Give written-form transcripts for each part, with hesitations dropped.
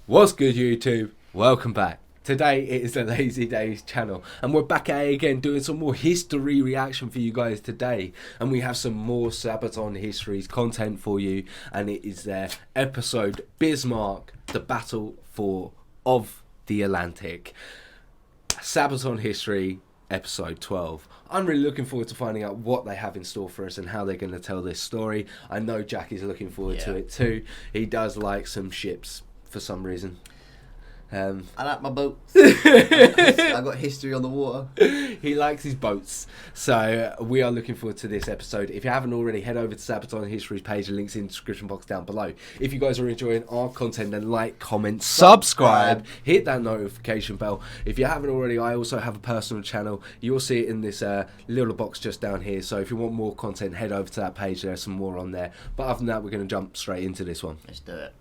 What's good, YouTube? Welcome back. Today it is the LazyDaze Channel, and we're back at it again doing some more history reaction for you guys today. And we have some more Sabaton Histories content for you, and it is their episode Bismarck, the Battle of the Atlantic. Sabaton History, episode 12. I'm really looking forward to finding out what they have in store for us and how they're going to tell this story. I know Jack is looking forward to it too. He does like some ships for some reason. I like my boats. I got history on the water. He likes his boats. So we are looking forward to this episode. If you haven't already, head over to Sabaton History's page. The link's in the description box down below. If you guys are enjoying our content, then like, comment, subscribe, hit that notification bell. If you haven't already, I also have a personal channel. You'll see it in this little box just down here. So if you want more content, head over to that page. There's some more on there. But other than that, we're going to jump straight into this one. Let's do it.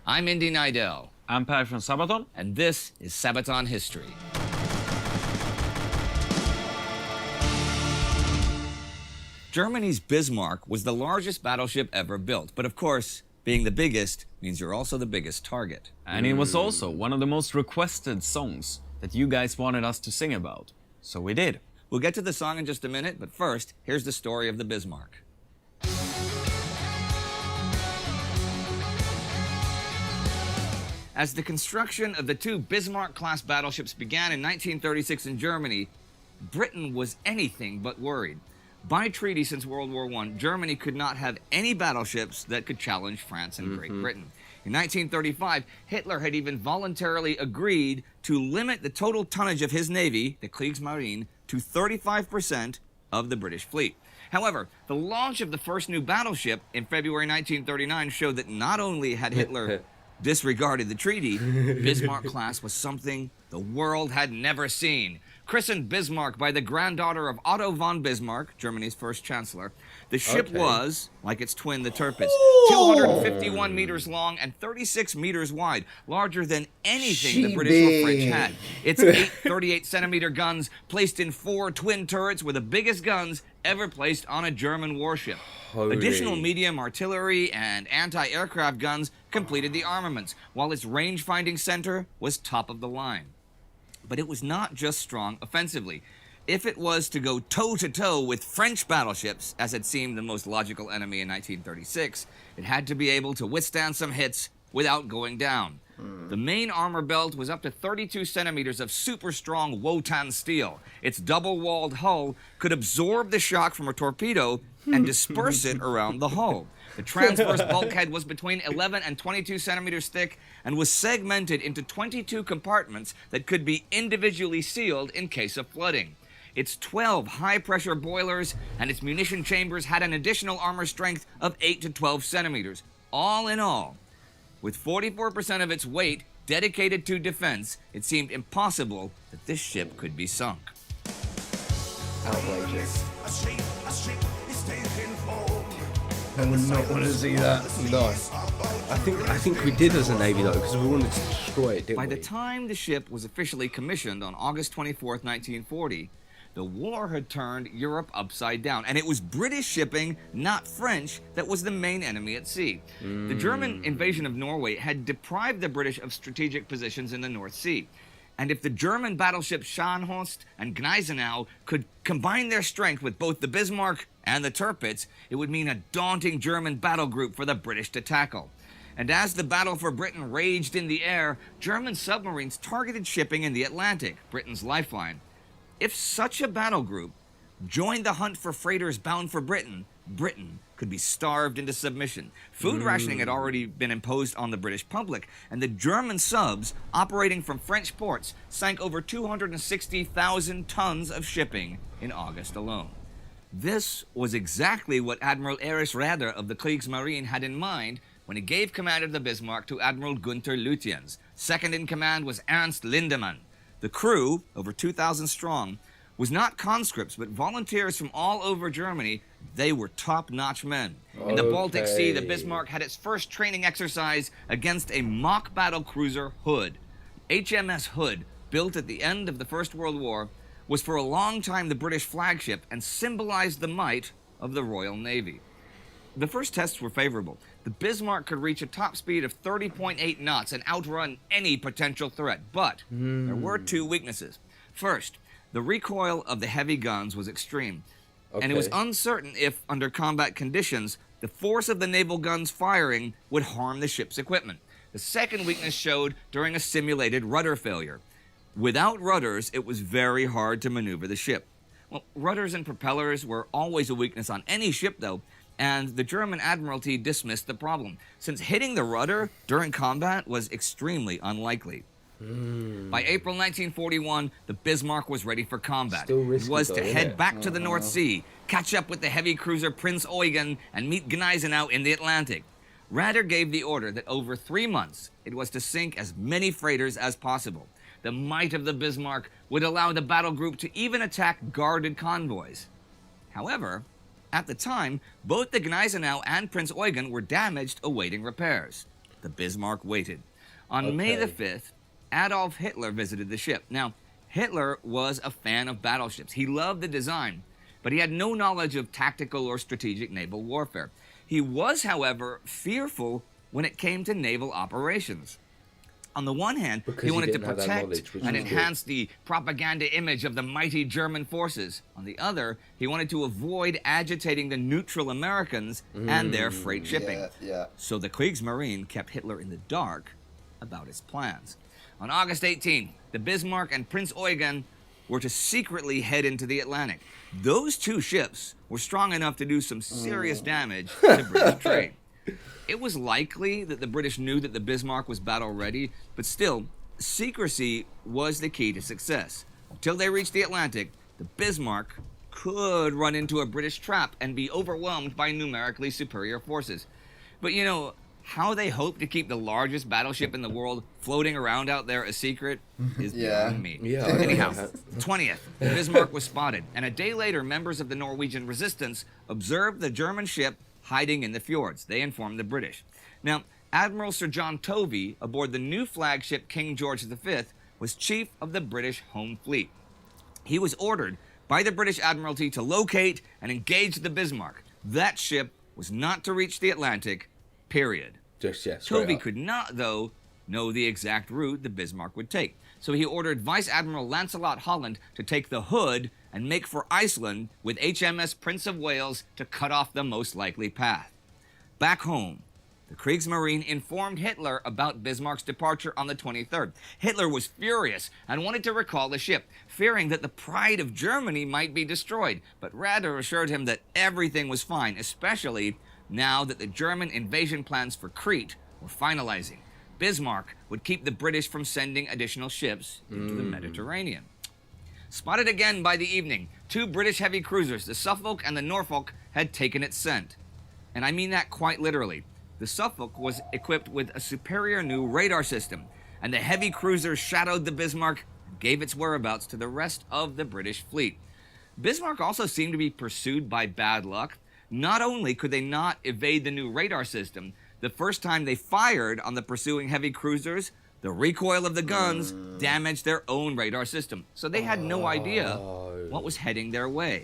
I'm Indy Nidell. I'm Per from Sabaton. And this is Sabaton History. Germany's Bismarck was the largest battleship ever built. But of course, being the biggest means you're also the biggest target. And it was also one of the most requested songs that you guys wanted us to sing about. So we did. We'll get to the song in just a minute, but first, here's the story of the Bismarck. As the construction of the two Bismarck-class battleships began in 1936 in Germany, Britain was anything but worried. By treaty since World War I, Germany could not have any battleships that could challenge France and Great Britain. In 1935, Hitler had even voluntarily agreed to limit the total tonnage of his navy, the Kriegsmarine, to 35% of the British fleet. However, the launch of the first new battleship in February 1939 showed that not only had Hitler disregarded the treaty, Bismarck class was something the world had never seen. Christened Bismarck by the granddaughter of Otto von Bismarck, Germany's first chancellor, the ship was, like its twin, the Tirpitz, 251 meters long and 36 meters wide, larger than anything the British or French had. Its 8 38-centimeter guns placed in 4 twin turrets were the biggest guns ever placed on a German warship. Holy. Additional medium artillery and anti-aircraft guns completed the armaments, while its range-finding center was top of the line. But it was not just strong offensively. If it was to go toe-to-toe with French battleships, as had seemed the most logical enemy in 1936, it had to be able to withstand some hits without going down. The main armor belt was up to 32 centimeters of super strong Wotan steel. Its double-walled hull could absorb the shock from a torpedo and disperse it around the hull. The transverse bulkhead was between 11 and 22 centimeters thick and was segmented into 22 compartments that could be individually sealed in case of flooding. Its 12 high-pressure boilers and its munition chambers had an additional armor strength of 8 to 12 centimeters. All in all, with 44% of its weight dedicated to defense, it seemed impossible that this ship could be sunk. Outrageous. I would not want to see that. No. I think we did as a navy though, because we wanted to destroy it, didn't By we? the time the ship was officially commissioned on August 24th, 1940, the war had turned Europe upside down, and it was British shipping, not French, that was the main enemy at sea. The German invasion of Norway had deprived the British of strategic positions in the North Sea. And if the German battleships Scharnhorst and Gneisenau could combine their strength with both the Bismarck and the Tirpitz, it would mean a daunting German battle group for the British to tackle. And as the battle for Britain raged in the air, German submarines targeted shipping in the Atlantic, Britain's lifeline. If such a battle group joined the hunt for freighters bound for Britain, Britain could be starved into submission. Food rationing had already been imposed on the British public, and the German subs operating from French ports sank over 260,000 tons of shipping in August alone. This was exactly what Admiral Erich Raeder of the Kriegsmarine had in mind when he gave command of the Bismarck to Admiral Gunther Lutyens. Second in command was Ernst Lindemann. The crew, over 2,000 strong, was not conscripts, but volunteers from all over Germany. They were top-notch men. In the Baltic Sea, the Bismarck had its first training exercise against a mock battle cruiser, Hood. HMS Hood, built at the end of the First World War, was for a long time the British flagship and symbolized the might of the Royal Navy. The first tests were favorable. The Bismarck could reach a top speed of 30.8 knots and outrun any potential threat, but there were two weaknesses. First, the recoil of the heavy guns was extreme, and it was uncertain if, under combat conditions, the force of the naval guns firing would harm the ship's equipment. The second weakness showed during a simulated rudder failure. Without rudders, it was very hard to maneuver the ship. Well, rudders and propellers were always a weakness on any ship, though, and the German Admiralty dismissed the problem, since hitting the rudder during combat was extremely unlikely. By April 1941, the Bismarck was ready for combat. Risky, it was though, to isn't head it? back to the North Sea, catch up with the heavy cruiser Prince Eugen, and meet Gneisenau in the Atlantic. Raeder gave the order that over 3 months, it was to sink as many freighters as possible. The might of the Bismarck would allow the battle group to even attack guarded convoys. However, at the time, both the Gneisenau and Prince Eugen were damaged awaiting repairs. The Bismarck waited. On May the 5th, Adolf Hitler visited the ship. Now, Hitler was a fan of battleships. He loved the design, but he had no knowledge of tactical or strategic naval warfare. He was, however, fearful when it came to naval operations. On the one hand, he wanted to protect and enhance the propaganda image of the mighty German forces. On the other, he wanted to avoid agitating the neutral Americans and their freight shipping. So the Kriegsmarine kept Hitler in the dark about his plans. On August 18th, the Bismarck and Prince Eugen were to secretly head into the Atlantic. Those two ships were strong enough to do some serious damage to British trade. It was likely that the British knew that the Bismarck was battle-ready, but still, secrecy was the key to success. Until they reached the Atlantic, the Bismarck could run into a British trap and be overwhelmed by numerically superior forces. But you know, how they hope to keep the largest battleship in the world floating around out there a secret is beyond me. Anyhow, 20th, the Bismarck was spotted, and a day later, members of the Norwegian resistance observed the German ship hiding in the fjords. They informed the British. Now, Admiral Sir John Tovey, aboard the new flagship King George V, was chief of the British Home Fleet. He was ordered by the British Admiralty to locate and engage the Bismarck. That ship was not to reach the Atlantic, period. Tovey could not, though, know the exact route the Bismarck would take. So he ordered Vice Admiral Lancelot Holland to take the Hood and make for Iceland with HMS Prince of Wales to cut off the most likely path. Back home, the Kriegsmarine informed Hitler about Bismarck's departure on the 23rd. Hitler was furious and wanted to recall the ship, fearing that the pride of Germany might be destroyed, but Raeder assured him that everything was fine, especially now that the German invasion plans for Crete were finalizing. Bismarck would keep the British from sending additional ships into the Mediterranean. Spotted again by the evening, two British heavy cruisers, the Suffolk and the Norfolk, had taken its scent. And I mean that quite literally. The Suffolk was equipped with a superior new radar system, and the heavy cruiser shadowed the Bismarck and gave its whereabouts to the rest of the British fleet. Bismarck also seemed to be pursued by bad luck. Not only could they not evade the new radar system, the first time they fired on the pursuing heavy cruisers, the recoil of the guns damaged their own radar system. So they had no idea what was heading their way.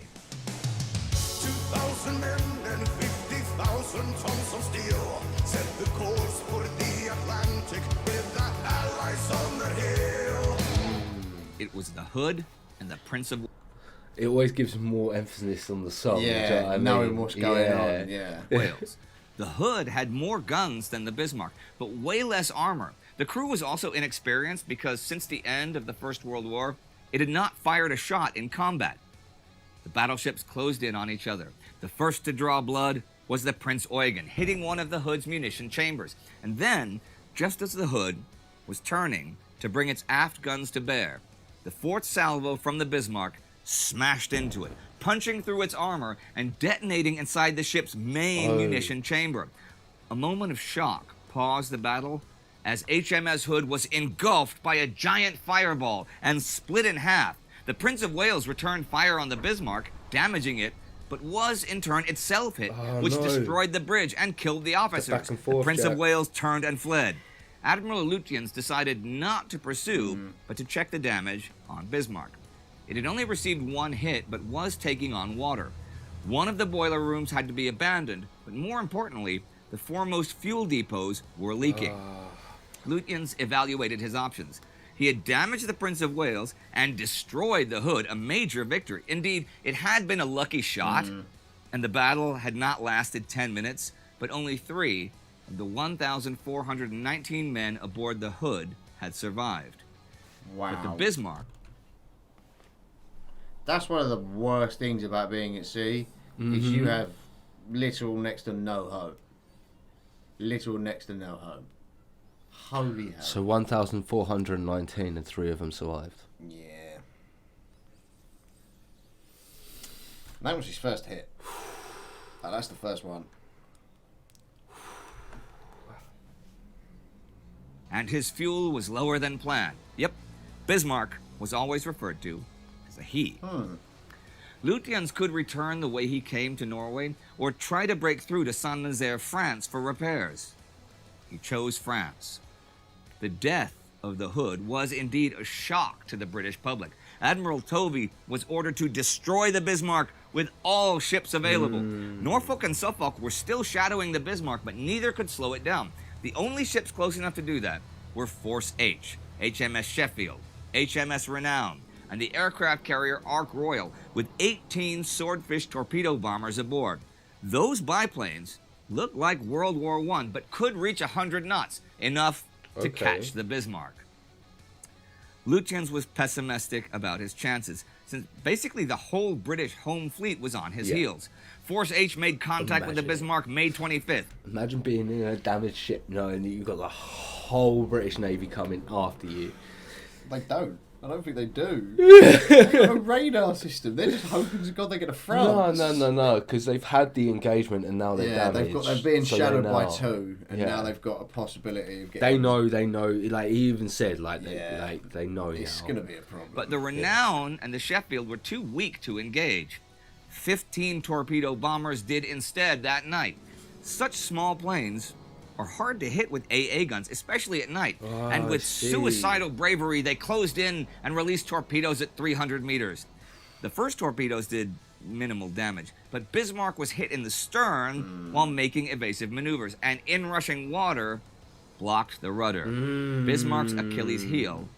2,000 men and 50,000 tons of steel set the course for the Atlantic with the Allies on the hill. It was the Hood and the Prince of... It always gives more emphasis on the song. Knowing what's going on. Wales. The Hood had more guns than the Bismarck, but way less armor. The crew was also inexperienced because since the end of the First World War, it had not fired a shot in combat. The battleships closed in on each other. The first to draw blood was the Prince Eugen, hitting one of the Hood's munition chambers. And then, just as the Hood was turning to bring its aft guns to bear, the fourth salvo from the Bismarck smashed into it, punching through its armor and detonating inside the ship's main munition chamber. A moment of shock paused the battle as HMS Hood was engulfed by a giant fireball and split in half. The Prince of Wales returned fire on the Bismarck, damaging it, but was in turn itself hit, which destroyed the bridge and killed the officers. The Prince of Wales turned and fled. Admiral Lutyens decided not to pursue, but to check the damage on Bismarck. It had only received one hit, but was taking on water. One of the boiler rooms had to be abandoned, but more importantly, the foremost fuel depots were leaking. Lutyens evaluated his options. He had damaged the Prince of Wales and destroyed the Hood, a major victory. Indeed, it had been a lucky shot, and the battle had not lasted 10 minutes, but only 3 of the 1,419 men aboard the Hood had survived. Wow. But the Bismarck... That's one of the worst things about being at sea, is you have little next to no hope. Little next to no hope. Holy hell. So 1,419 and 3 of them survived. Yeah. That was his first hit. Oh, that's the first one. And his fuel was lower than planned. Yep, Bismarck was always referred to as a he. Lutyens could return the way he came to Norway or try to break through to Saint-Nazaire, France for repairs. He chose France. The death of the Hood was indeed a shock to the British public. Admiral Tovey was ordered to destroy the Bismarck with all ships available. Norfolk and Suffolk were still shadowing the Bismarck, but neither could slow it down. The only ships close enough to do that were Force H, HMS Sheffield, HMS Renown, and the aircraft carrier Ark Royal, with 18 Swordfish torpedo bombers aboard. Those biplanes looked like World War I, but could reach 100 knots, enough to catch the Bismarck. Lutyens was pessimistic about his chances, since basically the whole British home fleet was on his heels. Force H made contact with the Bismarck May 25th. Imagine being in a damaged ship knowing that you've got the whole British Navy coming after you. They don't. I don't think they do. They've got a radar system. They're just hoping to God they get a France. No, because they've had the engagement and now they're damaged. They're being so shadowed they by know. 2, and now they've got a possibility of getting... They know. Like, he even said, they know It's now. going to be a problem. But the Renown and the Sheffield were too weak to engage. 15 torpedo bombers did instead that night. Such small planes are hard to hit with AA guns, especially at night. And with suicidal bravery, they closed in and released torpedoes at 300 meters. The first torpedoes did minimal damage, but Bismarck was hit in the stern while making evasive maneuvers, and inrushing water blocked the rudder. Bismarck's Achilles heel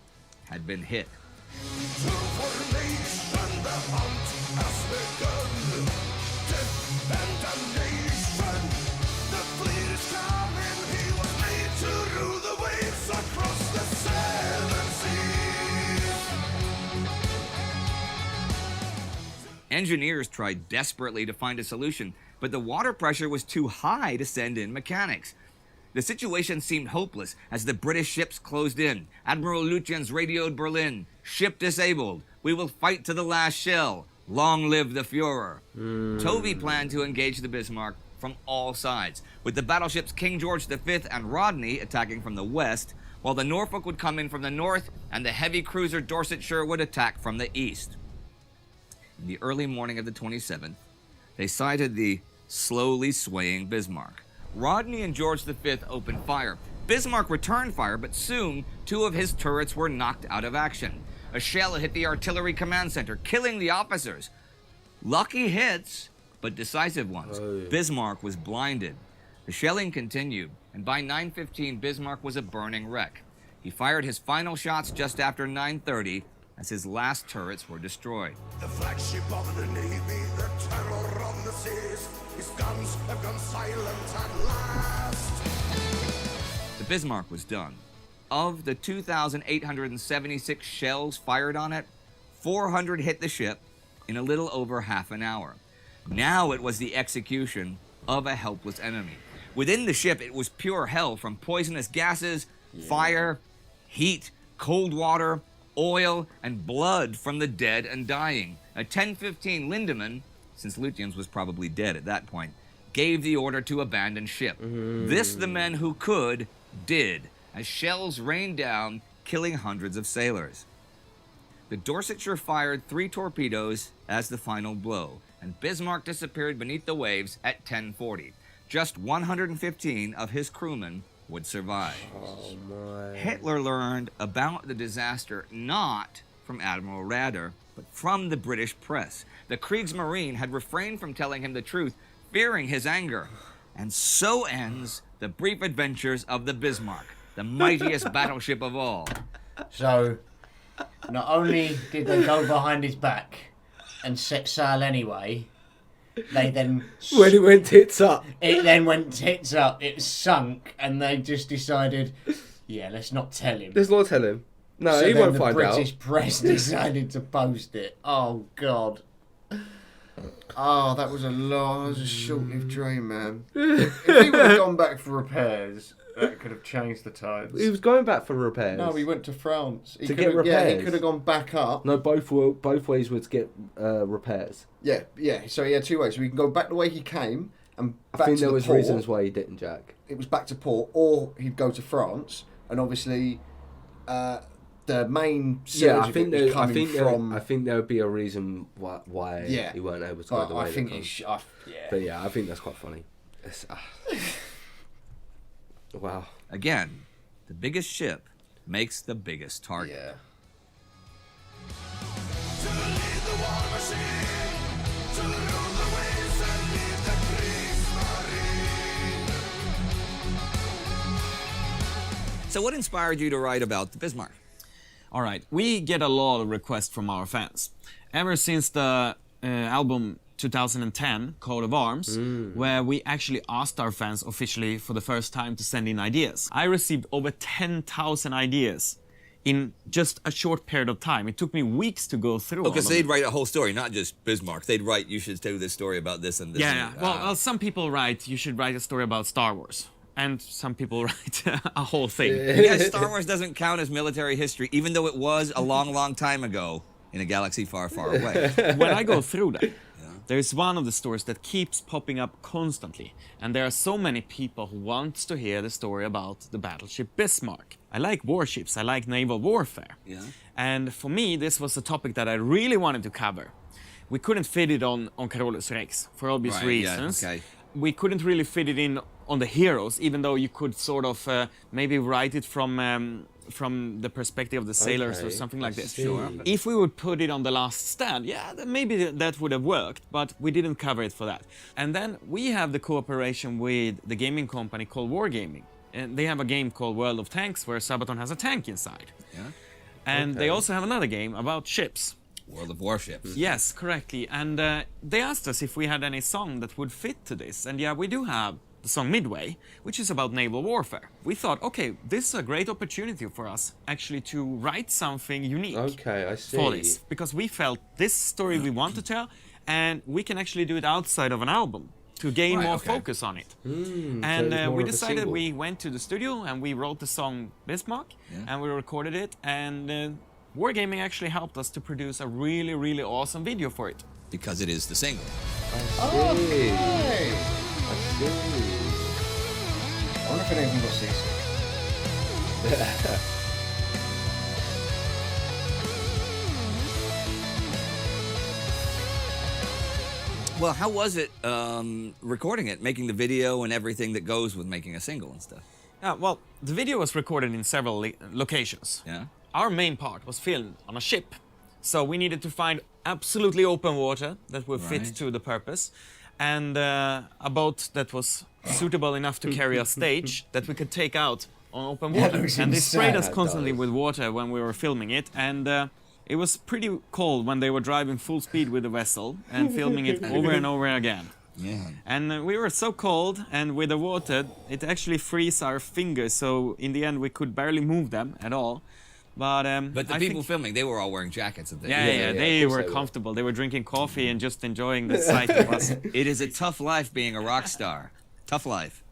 had been hit. Engineers tried desperately to find a solution, but the water pressure was too high to send in mechanics. The situation seemed hopeless as the British ships closed in. Admiral Lutyens radioed Berlin, "Ship disabled. We will fight to the last shell. Long live the Fuhrer." Tovey planned to engage the Bismarck from all sides, with the battleships King George V and Rodney attacking from the west, while the Norfolk would come in from the north and the heavy cruiser Dorsetshire would attack from the east. In the early morning of the 27th, they sighted the slowly swaying Bismarck. Rodney and George V opened fire. Bismarck returned fire, but soon 2 of his turrets were knocked out of action. A shell hit the artillery command center, killing the officers. Lucky hits, but decisive ones. Bismarck was blinded. The shelling continued, and by 9:15, Bismarck was a burning wreck. He fired his final shots just after 9:30, as his last turrets were destroyed. The flagship of the Navy, the terror of the seas. His guns have gone silent at last. The Bismarck was done. Of the 2,876 shells fired on it, 400 hit the ship in a little over half an hour. Now it was the execution of a helpless enemy. Within the ship, it was pure hell, from poisonous gases, fire, heat, cold water, oil, and blood from the dead and dying. At 10:15, Lindemann, since Lutyens was probably dead at that point, gave the order to abandon ship. This the men who could did, as shells rained down, killing hundreds of sailors. The Dorsetshire fired 3 torpedoes as the final blow, and Bismarck disappeared beneath the waves at 10:40. Just 115 of his crewmen would survive. Hitler learned about the disaster not from Admiral Raeder, but from the British press. The Kriegsmarine had refrained from telling him the truth, fearing his anger. And so ends the brief adventures of the Bismarck, the mightiest battleship of all. So, not only did they go behind his back and set sail anyway, they then... When it went tits up. It then went tits up, it sunk, and they just decided, yeah, let's not tell him. Let's not tell him. No, So he then won't the find British out. press decided to post it. Oh, God. Oh, that was a short-lived dream, man. If he would have gone back for repairs, that could have changed the tides. He was going back for repairs. No, he went to France. To get repairs? Yeah, he could have gone back up. No, both ways were to get repairs. Yeah. So he had two ways. So he can go back the way he came and back I think to there the was port. reasons why he didn't, Jack. It was back to port, or he'd go to France, and obviously the main surge Yeah, I of think it was coming from. I think there would be a reason why Yeah. he weren't able to go the way I think they it's. come. But yeah, I think that's quite funny. It's, wow. Again, the biggest ship makes the biggest target. Yeah. To lead the war machine, to rule the waves and lead the Kriegsmarine. So what inspired you to write about the Bismarck? All right, we get a lot of requests from our fans. Ever since the album 2010, Coat of Arms, where we actually asked our fans officially for the first time to send in ideas. I received over 10,000 ideas in just a short period of time. It took me weeks to go through all Because of they'd them. write a whole story, not just Bismarck. They'd write, you should do this story about this and this. Yeah, and well, some people write, you should write a story about Star Wars. And some people write a whole thing. yeah, Star Wars doesn't count as military history, even though it was a long, long time ago in a galaxy far, far away. When I go through that, there's one of the stories that keeps popping up constantly. And there are so many people who want to hear the story about the battleship Bismarck. I like warships, I like naval warfare. Yeah. And for me, this was a topic that I really wanted to cover. We couldn't fit it on Carolus Rex, for obvious Right, yeah, reasons. okay. We couldn't really fit it in on the heroes, even though you could sort of maybe write it from the perspective of the sailors or Okay, something like this. see. Sure. If we would put it on the last stand, yeah, then maybe that would have worked, but we didn't cover it for that. And then we have the cooperation with the gaming company called Wargaming. And they have a game called World of Tanks where Sabaton has a tank inside. Yeah. And they also have another game about ships. World of Warships. Yes, correctly. And they asked us if we had any song that would fit to this. And yeah, we do have the song Midway, which is about naval warfare. We thought, okay, this is a great opportunity for us actually to write something unique Okay, I see. for this. Because we felt this story we want to tell, and we can actually do it outside of an album to gain Right, more okay. focus on it. so it And was more we of a decided single. we went to the studio and we wrote the song Bismarck, and we recorded it, and Wargaming actually helped us to produce a really, really awesome video for it. Because it is the single. Okay. I see. I wonder if it even got seasick. Well, how was it recording it, making the video and everything that goes with making a single and stuff? Well, the video was recorded in several locations. Yeah. Our main part was filmed on a ship, so we needed to find absolutely open water that would fit Right. to the purpose, and a boat that was suitable enough to carry a stage that we could take out on open water. looks And they sprayed us insane. constantly with water when we were filming it, and it was pretty cold when they were driving full speed with the vessel and filming it over and over again. Yeah. And we were so cold, and with the water, it actually freezed our fingers, so in the end we could barely move them at all. But But the I people think, filming, they were all wearing jackets and things. yeah, of they course were they were. comfortable. They were drinking coffee and just enjoying the sight of us. It is a tough life being a rock star. Tough life.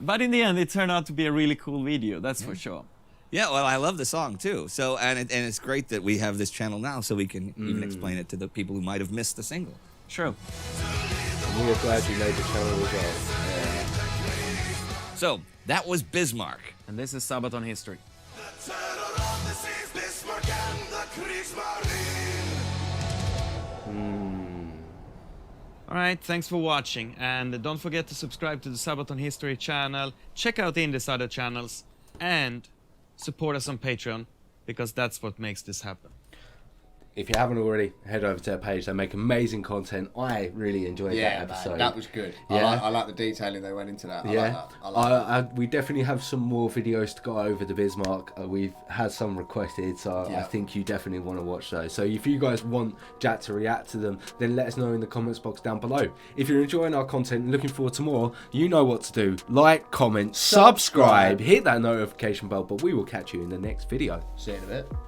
But in the end, it turned out to be a really cool video, that's for sure. Yeah, well, I love the song too. So, and it's great that we have this channel now, so we can even explain it to the people who might have missed the single. True. We are glad you made the channel as well. So that was Bismarck. And this is Sabaton History. The terror of the seas, Bismarck and the Kriegsmarine. All right, thanks for watching, and don't forget to subscribe to the Sabaton History channel, check out Indie's other channels, and support us on Patreon, because that's what makes this happen. if you haven't already, head over to their page. They make amazing content. I really enjoyed that episode. Man, that was good. Yeah. I like the detailing they went into that. I Yeah, like that. I like that. we definitely have some more videos to go over the Bismarck. We've had some requested, so I think you definitely want to watch those. So if you guys want Jack to react to them, then let us know in the comments box down below. If you're enjoying our content and looking forward to more, you know what to do. Like, comment, subscribe, hit that notification bell, but we will catch you in the next video. See you in a bit.